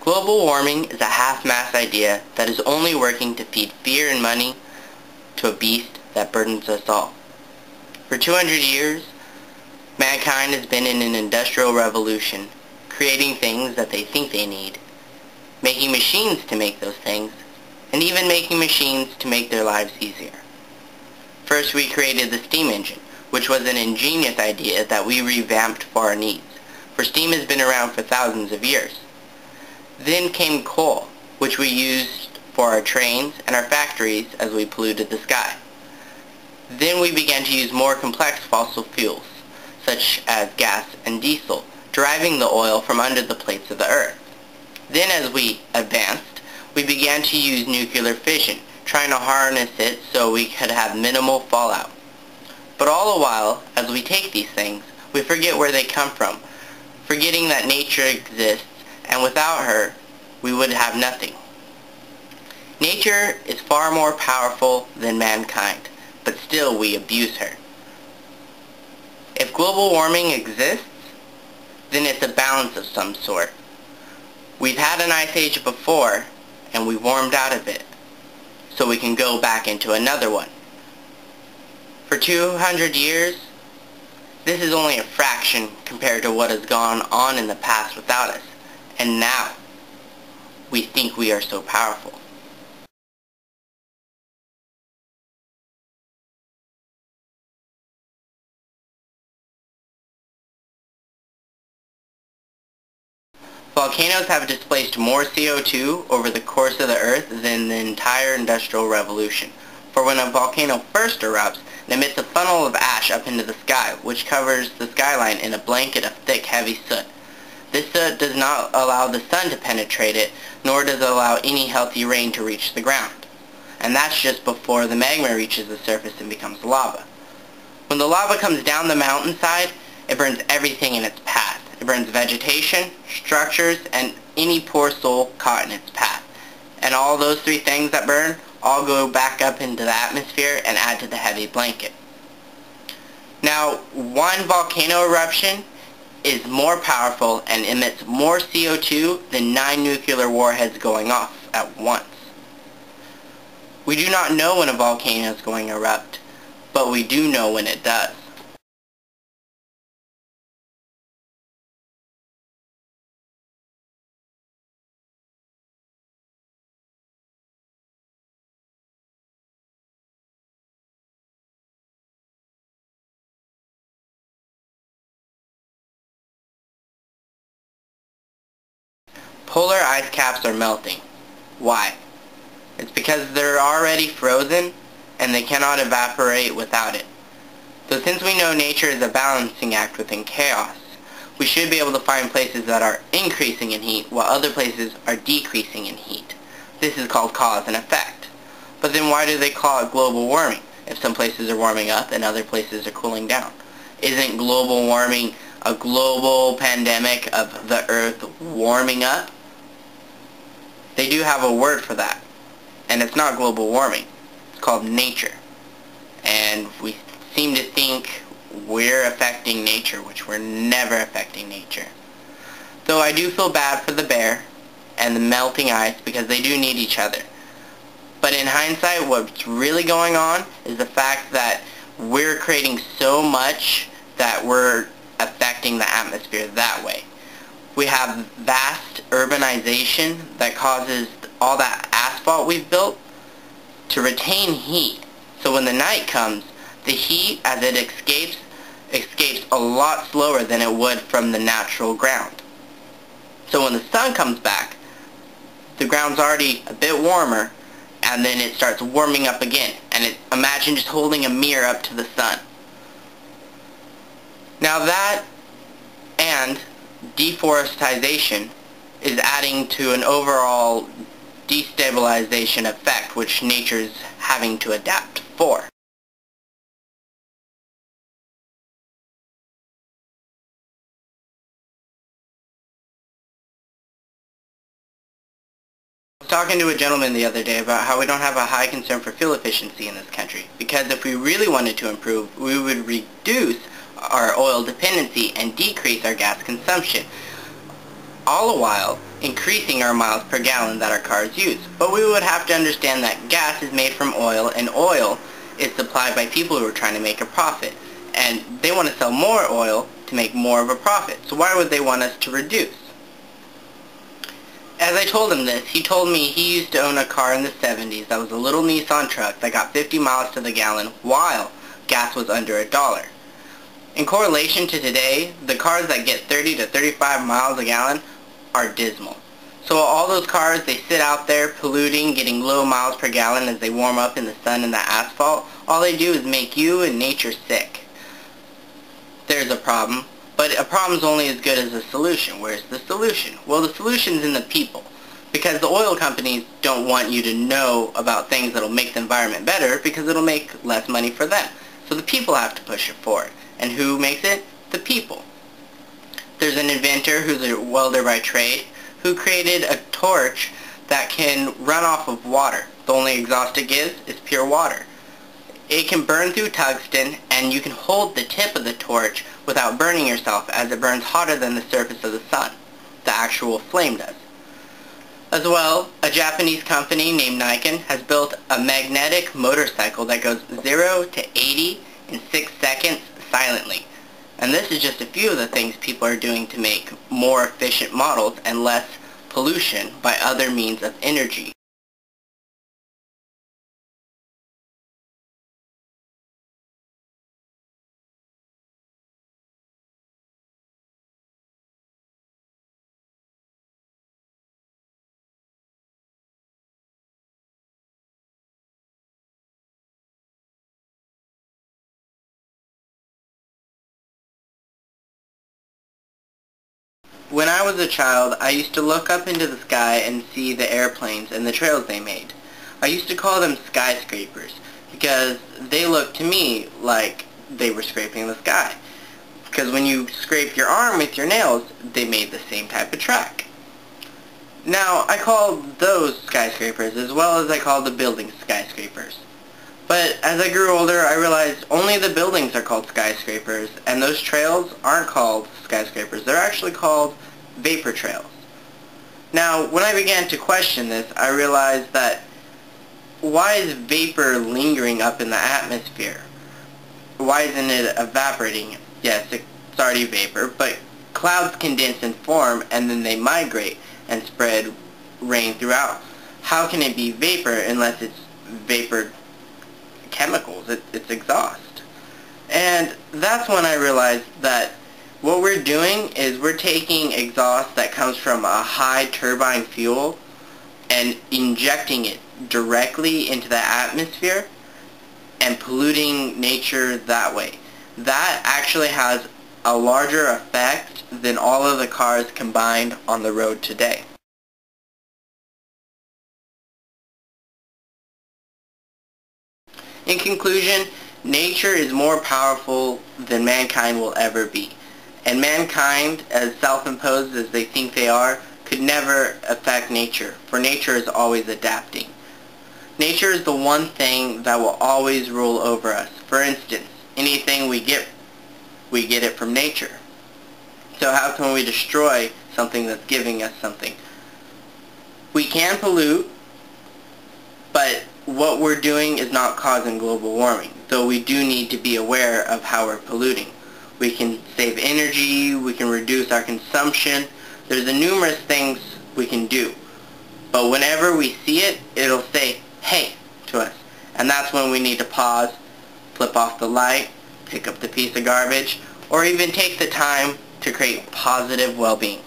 Global warming is a half-mast idea that is only working to feed fear and money to a beast that burdens us all. For 200 years, mankind has been in an industrial revolution, creating things that they think they need, making machines to make those things, and even making machines to make their lives easier. First, we created the steam engine, which was an ingenious idea that we revamped for our needs, for steam has been around for thousands of years. Then came coal, which we used for our trains and our factories as we polluted the sky. Then we began to use more complex fossil fuels, such as gas and diesel, deriving the oil from under the plates of the earth. Then as we advanced, we began to use nuclear fission, trying to harness it so we could have minimal fallout. But all the while, as we take these things, we forget where they come from, forgetting that nature exists, and without her, we would have nothing. Nature is far more powerful than mankind, but still we abuse her. If global warming exists, then it's a balance of some sort. We've had an ice age before, and we warmed out of it, so we can go back into another one. For 200 years, this is only a fraction compared to what has gone on in the past without us, and now we think we are so powerful. Volcanoes have displaced more CO2 over the course of the Earth than the entire Industrial Revolution. For when a volcano first erupts, it emits a funnel of ash up into the sky, which covers the skyline in a blanket of thick, heavy soot. This soot does not allow the sun to penetrate it, nor does it allow any healthy rain to reach the ground. And that's just before the magma reaches the surface and becomes lava. When the lava comes down the mountainside, it burns everything in its path. It burns vegetation, structures, and any poor soul caught in its path. And all those three things that burn all go back up into the atmosphere and add to the heavy blanket. Now, one volcano eruption is more powerful and emits more CO2 than 9 nuclear warheads going off at once. We do not know when a volcano is going to erupt, but we do know when it does. Polar ice caps are melting. Why? It's because they're already frozen and they cannot evaporate without it. So since we know nature is a balancing act within chaos, we should be able to find places that are increasing in heat while other places are decreasing in heat. This is called cause and effect. But then why do they call it global warming if some places are warming up and other places are cooling down? Isn't global warming a global pandemic of the earth warming up? They do have a word for that, and it's not global warming. It's called nature. And we seem to think we're affecting nature, which we're never affecting nature. Though I do feel bad for the bear and the melting ice because they do need each other. But in hindsight, what's really going on is the fact that we're creating so much that we're affecting the atmosphere that way. We have vast urbanization that causes all that asphalt we've built to retain heat. So when the night comes, the heat as it escapes a lot slower than it would from the natural ground. So when the sun comes back, the ground's already a bit warmer, and then it starts warming up again. And imagine just holding a mirror up to the sun. Now that and deforestation is adding to an overall destabilization effect which nature's having to adapt for. I was talking to a gentleman the other day about how we don't have a high concern for fuel efficiency in this country, because if we really wanted to improve, we would reduce our oil dependency and decrease our gas consumption. All the while, increasing our miles per gallon that our cars use. But we would have to understand that gas is made from oil, and oil is supplied by people who are trying to make a profit. And they want to sell more oil to make more of a profit. So why would they want us to reduce? As I told him this, he told me he used to own a car in the 70s that was a little Nissan truck that got 50 miles to the gallon while gas was under $1. In correlation to today, the cars that get 30 to 35 miles a gallon are dismal. So all those cars, they sit out there polluting, getting low miles per gallon as they warm up in the sun and the asphalt. All they do is make you and nature sick. There's a problem, but a problem's only as good as a solution. Where's the solution? Well, the solution's in the people. Because the oil companies don't want you to know about things that'll make the environment better because it'll make less money for them. So the people have to push it forward. And who makes it? The people. There's an inventor who's a welder by trade who created a torch that can run off of water. The only exhaust it gives is pure water. It can burn through tungsten, and you can hold the tip of the torch without burning yourself, as it burns hotter than the surface of the sun. The actual flame does. As well, a Japanese company named Nikon has built a magnetic motorcycle that goes 0 to 80 in 6 seconds silently. And this is just a few of the things people are doing to make more efficient models and less pollution by other means of energy. When I was a child, I used to look up into the sky and see the airplanes and the trails they made. I used to call them skyscrapers because they looked to me like they were scraping the sky. Because when you scrape your arm with your nails, they made the same type of track. Now, I call those skyscrapers as well as I call the buildings skyscrapers. But as I grew older, I realized only the buildings are called skyscrapers, and those trails aren't called skyscrapers. They're actually called vapor trails. Now, when I began to question this, I realized that why is vapor lingering up in the atmosphere? Why isn't it evaporating? Yes, it's already vapor, but clouds condense and form, and then they migrate and spread rain throughout. How can it be vapor unless it's vapor chemicals? It's exhaust. And that's when I realized that what we're doing is we're taking exhaust that comes from a high turbine fuel and injecting it directly into the atmosphere and polluting nature that way. That actually has a larger effect than all of the cars combined on the road today. In conclusion, nature is more powerful than mankind will ever be. And mankind, as self-imposed as they think they are, could never affect nature, for nature is always adapting. Nature is the one thing that will always rule over us. For instance, anything we get it from nature. So how can we destroy something that's giving us something? We can pollute, but what we're doing is not causing global warming, though we do need to be aware of how we're polluting. We can save energy, we can reduce our consumption. There's numerous things we can do. But whenever we see it, it'll say, hey, to us. And that's when we need to pause, flip off the light, pick up the piece of garbage, or even take the time to create positive well-being.